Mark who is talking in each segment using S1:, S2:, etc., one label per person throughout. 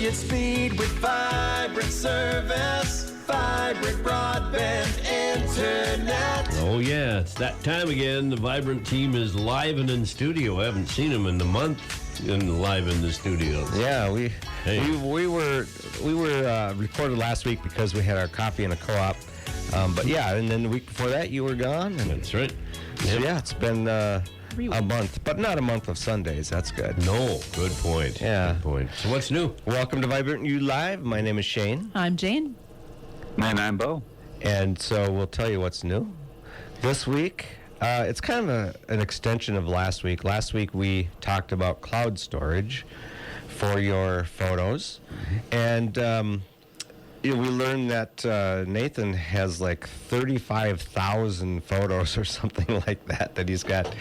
S1: Get speed with vibrant service, vibrant broadband internet.
S2: Oh, yeah, it's that time again. The Vibrant team is live and in studio. I haven't seen them in the month live in the studio.
S3: Yeah, we were recorded last week because we had our coffee in a co-op. But yeah, and then the week before that you were gone. And
S2: that's right.
S3: So yeah, it's been a month, but not a month of Sundays. That's good.
S2: No, good point.
S3: Yeah.
S2: Good point. So what's new?
S3: Welcome to Vibrant You Live. My name is Shane.
S4: I'm Jane.
S5: And I'm Bo.
S3: And so we'll tell you what's new. This week, it's kind of an extension of last week. Last week we talked about cloud storage for your photos. Mm-hmm. And we learned that Nathan has like 35,000 photos or something like that he's got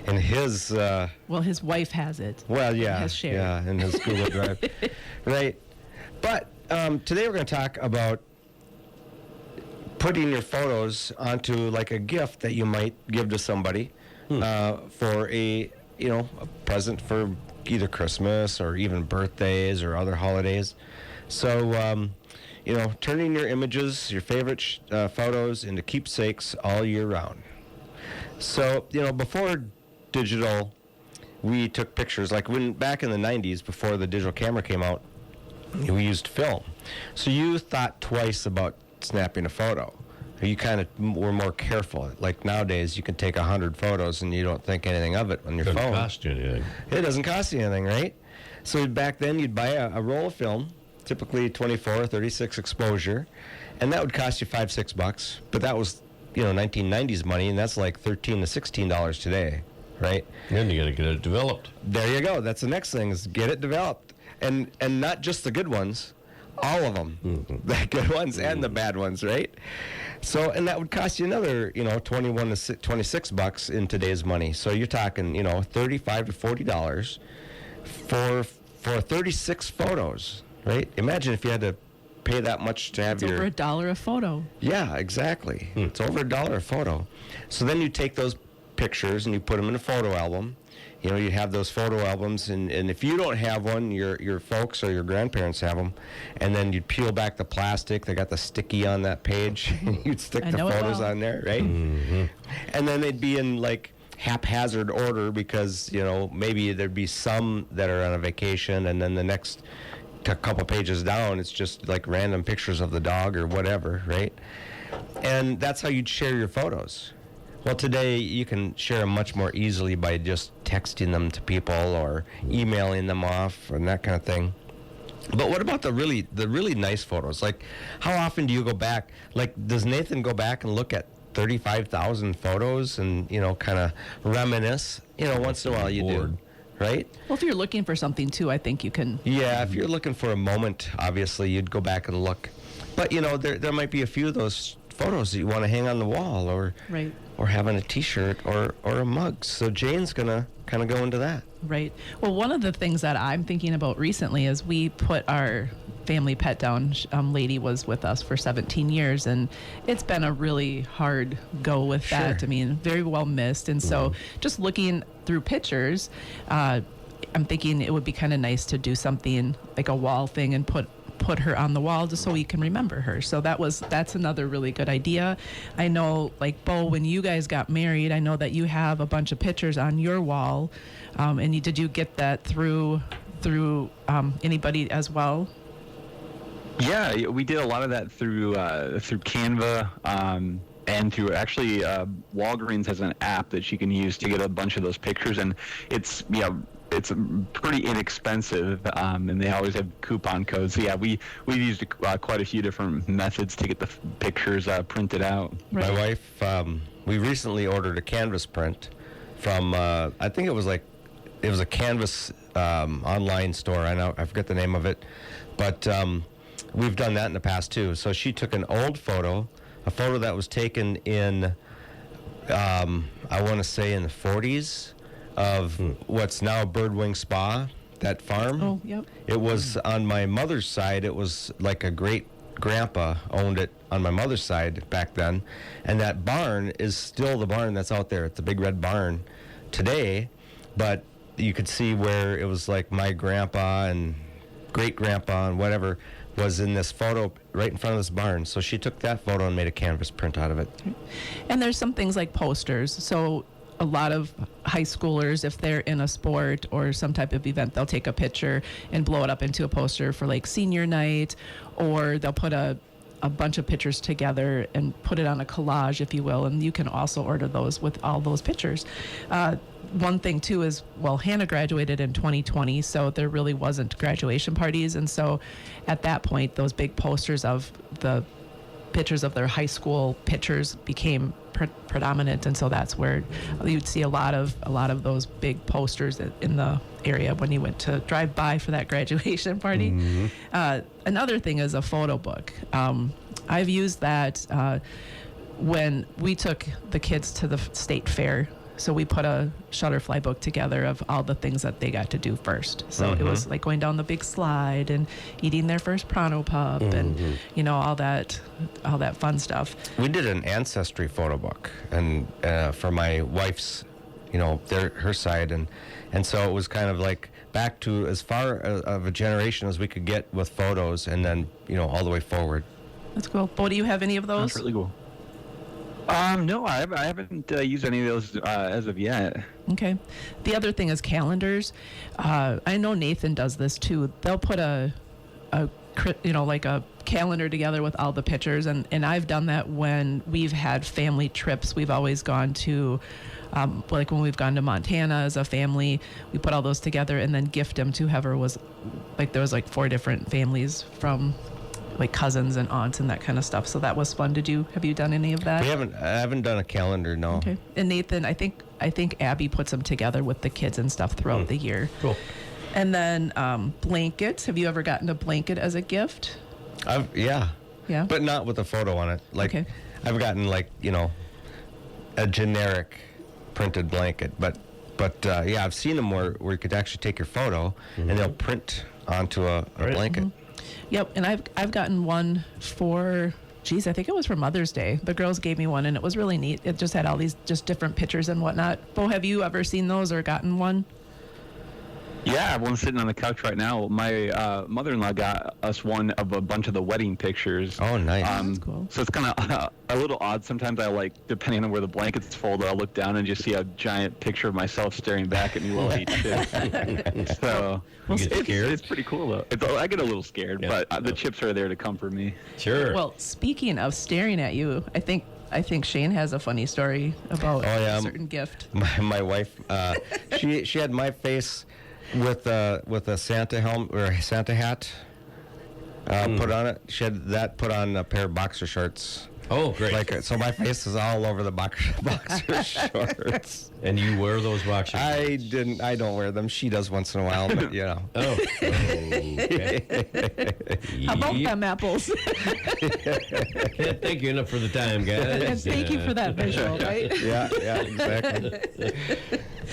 S3: in his...
S4: well, his wife has it.
S3: Well, yeah.
S4: Has shared.
S3: Yeah, in his Google Drive. Right. But today we're going to talk about putting your photos onto like a gift that you might give to somebody for a present for either Christmas or even birthdays or other holidays. So, turning your images, your favorite photos into keepsakes all year round. So, before digital, we took pictures. Like back in the 90s, before the digital camera came out, we used film. So you thought twice about snapping a photo. You kind of were more careful. Like nowadays, you can take 100 photos and you don't think anything of it on your phone.
S2: Doesn't cost you anything.
S3: It doesn't cost you anything, right? So back then, you'd buy a roll of film, typically 24 or 36 exposure, and that would cost you $5-6. But that was, 1990s money, and that's like $13 to $16 today, right?
S2: And you got to get it developed.
S3: There you go. That's the next thing, is get it developed, and not just the good ones. All of them, the good ones and the bad ones, right? So, and that would cost you another, $21 to $26 in today's money. So you're talking, $35 to $40 for 36 photos, right? Imagine if you had to pay that much to have
S4: it's over $1 a photo.
S3: Yeah, exactly. It's over $1 a photo. So then you take those pictures and you put them in a photo album. You have those photo albums, and if you don't have one, your folks or your grandparents have them, and then you'd peel back the plastic. They got the sticky on that page, and you'd stick the photos on there, right? Mm-hmm. And then they'd be in, like, haphazard order because, maybe there'd be some that are on a vacation, and then the next couple pages down, it's just, like, random pictures of the dog or whatever, right? And that's how you'd share your photos. Well, today you can share them much more easily by just texting them to people or emailing them off and that kind of thing. But what about the really nice photos? Like, how often do you go back? Like, does Nathan go back and look at 35,000 photos and, kind of reminisce? Once in a while you do, right?
S4: Well, if you're looking for something, too, I think you can.
S3: Yeah, if you're looking for a moment, obviously, you'd go back and look. But, there might be a few of those photos that you want to hang on the wall or have on a T-shirt or a mug. So Jane's going to kind of go into that.
S4: Right. Well, one of the things that I'm thinking about recently is we put our family pet down. Lady was with us for 17 years, and it's been a really hard go with that. I mean, very well missed. And so just looking through pictures, I'm thinking it would be kind of nice to do something like a wall thing and put her on the wall just so we can remember her. So that's another really good idea. I know, like, Bo, when you guys got married, I know that you have a bunch of pictures on your wall. And did you get that through anybody as well?
S5: Yeah, we did a lot of that through Canva, and through actually Walgreens has an app that you can use to get a bunch of those pictures, and it's pretty inexpensive, and they always have coupon codes. So yeah, we've used quite a few different methods to get the pictures printed out.
S3: Right. My wife, we recently ordered a canvas print from I think it was a canvas online store. I forget the name of it, but we've done that in the past too. So she took an old photo, a photo that was taken in I want to say in the 40s. Of what's now Birdwing Spa, that farm.
S4: Oh, yep.
S3: It was on my mother's side. It was like a great grandpa owned it on my mother's side back then. And that barn is still the barn that's out there. It's a big red barn today. But you could see where it was like my grandpa and great grandpa and whatever was in this photo right in front of this barn. So she took that photo and made a canvas print out of it.
S4: And there's some things like posters. So a lot of high schoolers, if they're in a sport or some type of event, they'll take a picture and blow it up into a poster for like senior night, or they'll put a bunch of pictures together and put it on a collage, if you will, and you can also order those with all those pictures. One thing too is, well, Hannah graduated in 2020, so there really wasn't graduation parties, and so at that point those big posters of the pictures of their high school pictures became predominant, and so that's where you'd see a lot of those big posters in the area when you went to drive by for that graduation party. Another thing is a photo book. I've used that when we took the kids to the state fair. So we put a Shutterfly book together of all the things that they got to do first. So it was like going down the big slide and eating their first Pronto Pup and, you know, all that fun stuff.
S3: We did an ancestry photo book, and for my wife's, you know, her side, and so it was kind of like back to as far of a generation as we could get with photos, and then, you know, all the way forward.
S4: That's cool. Bo, do you have any of those?
S5: That's really cool. No, I haven't used any of those as of yet.
S4: Okay. The other thing is calendars. I know Nathan does this too. They'll put like a calendar together with all the pictures, and I've done that when we've had family trips. We've always gone to, like when we've gone to Montana as a family, we put all those together and then gift them to whoever was, like there was like 4 different families from like cousins and aunts and that kind of stuff. So that was fun. Have you done any of that?
S3: I haven't done a calendar, no.
S4: Okay. And Nathan, I think Abby puts them together with the kids and stuff throughout the year.
S2: Cool.
S4: And then blankets. Have you ever gotten a blanket as a gift?
S3: Yeah.
S4: Yeah.
S3: But not with a photo on it. Like,
S4: Okay.
S3: I've gotten, like, you know, a generic printed blanket. But yeah, I've seen them where you could actually take your photo and they'll print onto a blanket.
S4: Yep. And I've gotten one for, I think it was for Mother's Day. The girls gave me one and it was really neat. It just had all these just different pictures and whatnot. Bo, have you ever seen those or gotten one?
S5: Yeah, I have one sitting on the couch right now. My mother-in-law got us one of a bunch of the wedding pictures.
S3: Oh, nice.
S4: That's cool.
S5: So it's kind of a little odd. Sometimes I like, depending on where the blanket's folded, I'll look down and just see a giant picture of myself staring back at me while I eat chips. So
S2: You get scared?
S5: it's pretty cool, though. I get a little scared,
S2: Yeah.
S5: but the chips are there to comfort me.
S2: Sure.
S4: Well, speaking of staring at you, I think Shane has a funny story about a certain gift.
S3: My wife, she had my face with a Santa helmet or a Santa hat put on it. She had that put on a pair of boxer shorts.
S2: Oh, great.
S3: So my face is all over the boxer shorts.
S2: And you wear those boxer shorts?
S3: I don't wear them. She does once in a while, but you know.
S2: Oh. Okay.
S4: How about them apples?
S2: Can't thank you enough for the time, guys.
S4: And thank you for that visual, right?
S3: Yeah, exactly.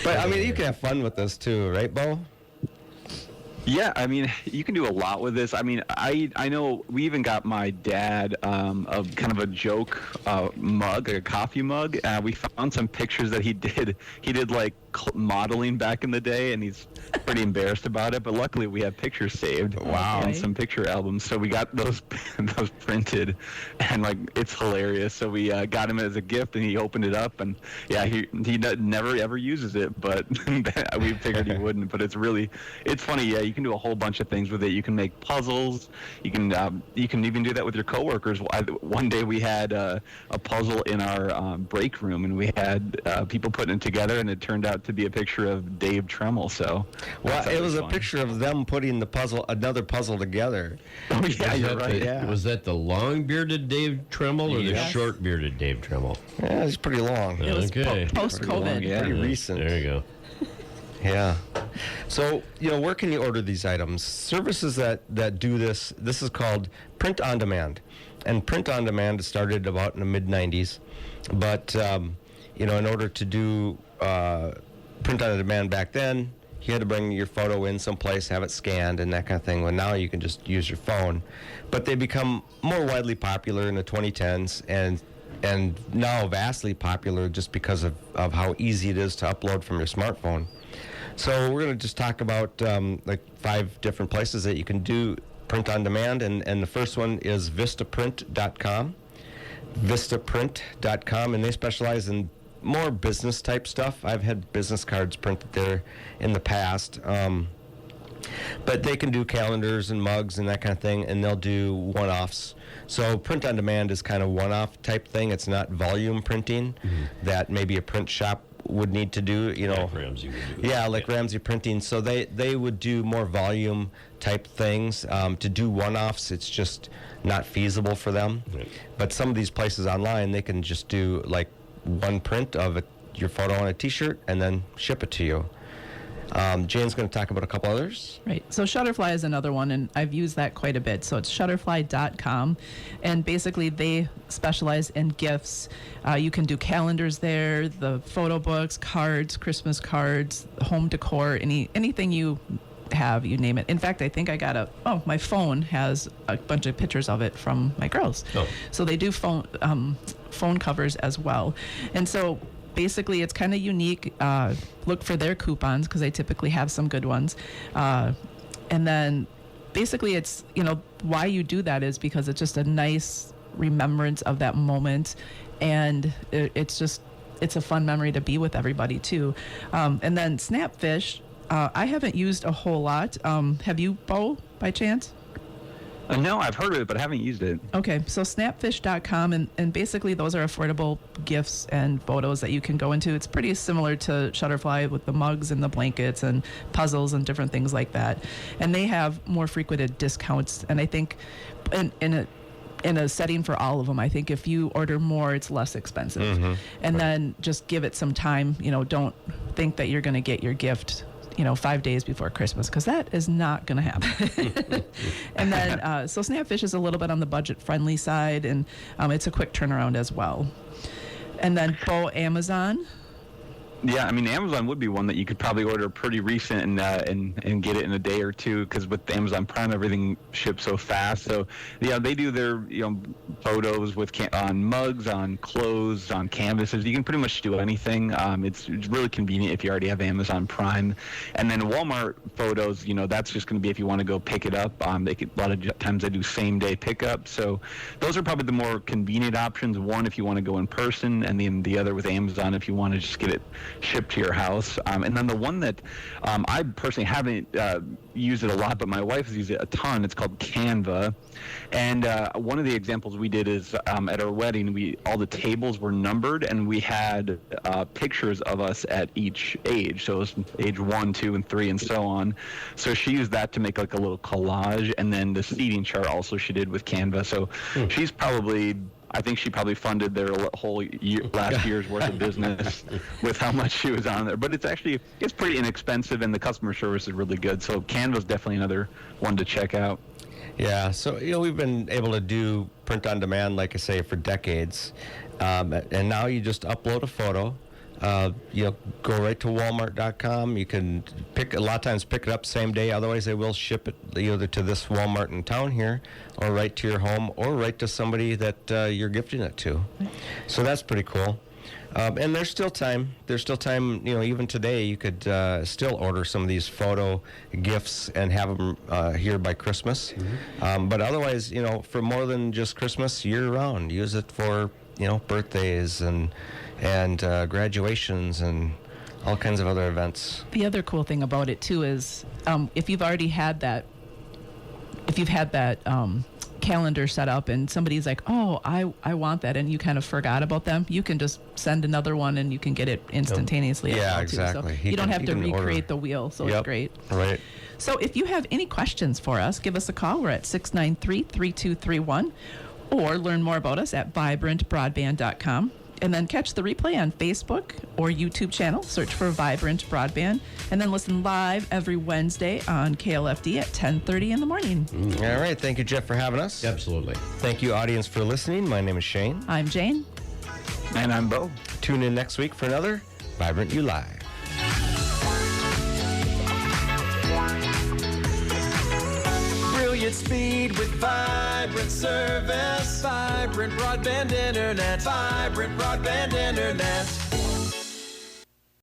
S3: But I mean, you can have fun with this too, right, Bo?
S5: Yeah, I mean, you can do a lot with this. I mean, I know we even got my dad a kind of a joke mug, like a coffee mug. We found some pictures that he did. He did like modeling back in the day, and he's pretty embarrassed about it. But luckily, we have pictures saved.
S3: Wow.
S5: And some picture albums. So we got those printed, and like it's hilarious. So we got him as a gift, and he opened it up, and yeah, he never ever uses it, but we figured he wouldn't. But it's funny. Yeah, you can do a whole bunch of things with it. You can make puzzles. You can even do that with your coworkers. One day we had a puzzle in our break room, and we had people putting it together, and it turned out to be a picture of Dave Tremmel. So,
S3: well, it was a picture of them putting another puzzle together.
S5: Oh yeah, you're right.
S2: Was that the long-bearded Dave Tremmel or the short-bearded Dave Tremmel?
S3: Yeah, it's pretty long.
S4: It was
S2: Okay.
S4: post-COVID.
S5: Yeah.
S3: Pretty recent.
S2: There you go.
S3: Yeah. So, where can you order these items? Services that do this is called print on demand. And print on demand started about in the mid-90s. But, in order to do print on demand back then, you had to bring your photo in someplace, have it scanned and that kind of thing. Well, now you can just use your phone. But they become more widely popular in the 2010s and now vastly popular just because of how easy it is to upload from your smartphone. So we're going to just talk about like 5 different places that you can do print on demand, and the first one is vistaprint.com. Vistaprint.com, and they specialize in more business type stuff. I've had business cards printed there in the past. But they can do calendars and mugs and that kind of thing, and they'll do one-offs. So print on demand is kind of one-off type thing. It's not volume printing that maybe a print shop would need to do, you know.
S2: Like Ramsey would do.
S3: Yeah, like Ramsey Printing. So they would do more volume type things. To do one-offs, it's just not feasible for them.
S2: Right.
S3: But some of these places online, they can just do like one print of your photo on a T-shirt and then ship it to you. Jane's going to talk about a couple others.
S4: Right. So Shutterfly is another one, and I've used that quite a bit. So it's shutterfly.com, and basically they specialize in gifts. You can do calendars there, the photo books, cards, Christmas cards, home decor, anything you have, you name it. In fact, I think I got my phone has a bunch of pictures of it from my girls.
S2: Oh.
S4: So they do phone covers as well. And so basically, it's kind of unique. Look for their coupons because they typically have some good ones. And then basically it's, why you do that is because it's just a nice remembrance of that moment. And it's a fun memory to be with everybody too. And then Snapfish, I haven't used a whole lot. Have you, Bo, by chance?
S5: No, I've heard of it, but I haven't used it.
S4: Okay, so snapfish.com, and basically those are affordable gifts and photos that you can go into. It's pretty similar to Shutterfly with the mugs and the blankets and puzzles and different things like that. And they have more frequented discounts. And I think in a setting for all of them, I think if you order more, it's less expensive. And then just give it some time. Don't think that you're going to get your gift 5 days before Christmas, because that is not going to happen. And then, so Snapfish is a little bit on the budget-friendly side, and it's a quick turnaround as well. And then Amazon.
S5: Yeah, I mean, Amazon would be one that you could probably order pretty recent and get it in a day or two, because with Amazon Prime, everything ships so fast. So, yeah, they do their photos on mugs, on clothes, on canvases. You can pretty much do anything. It's really convenient if you already have Amazon Prime. And then Walmart photos, that's just going to be if you want to go pick it up. A lot of times they do same day pickup. So those are probably the more convenient options. One, if you want to go in person, and then the other with Amazon if you want to just get it shipped to your house. And then the one that I personally haven't used it a lot, but my wife has used it a ton. It's called Canva. And one of the examples we did is at our wedding, all the tables were numbered, and we had pictures of us at each age. So it was age 1, 2, and 3, and so on. So she used that to make like a little collage, and then the seating chart also she did with Canva. So I think she probably funded their whole last year's worth of business with how much she was on there. But it's pretty inexpensive, and the customer service is really good. So Canva's definitely another one to check out.
S3: Yeah, so we've been able to do print on demand, like I say, for decades, and now you just upload a photo. Go right to Walmart.com. You can a lot of times pick it up same day. Otherwise, they will ship it either to this Walmart in town here, or right to your home, or right to somebody that you're gifting it to. So that's pretty cool. And there's still time. Even today, you could still order some of these photo gifts and have them here by Christmas. But otherwise, for more than just Christmas, year-round, use it for birthdays and graduations and all kinds of other events.
S4: The other cool thing about it too is if you've had that calendar set up and somebody's like, oh, I want that, and you kind of forgot about them, you can just send another one and you can get it instantaneously.
S3: Yeah,
S4: exactly. So you don't have to recreate the wheel, so it's great.
S3: Right.
S4: So if you have any questions for us, give us a call. We're at 693-3231, or learn more about us at vibrantbroadband.com. And then catch the replay on Facebook or YouTube channel. Search for Vibrant Broadband. And then listen live every Wednesday on KLFD at 10:30 in the morning.
S3: All right. Thank you, Jeff, for having us.
S2: Absolutely.
S3: Thank you, audience, for listening. My name is Shane.
S4: I'm Jane.
S5: And I'm Bo.
S3: Tune in next week for another Vibrant You Live.
S1: Brilliant speed with vibrant service. Vibrant broadband internet. Vibrant broadband internet.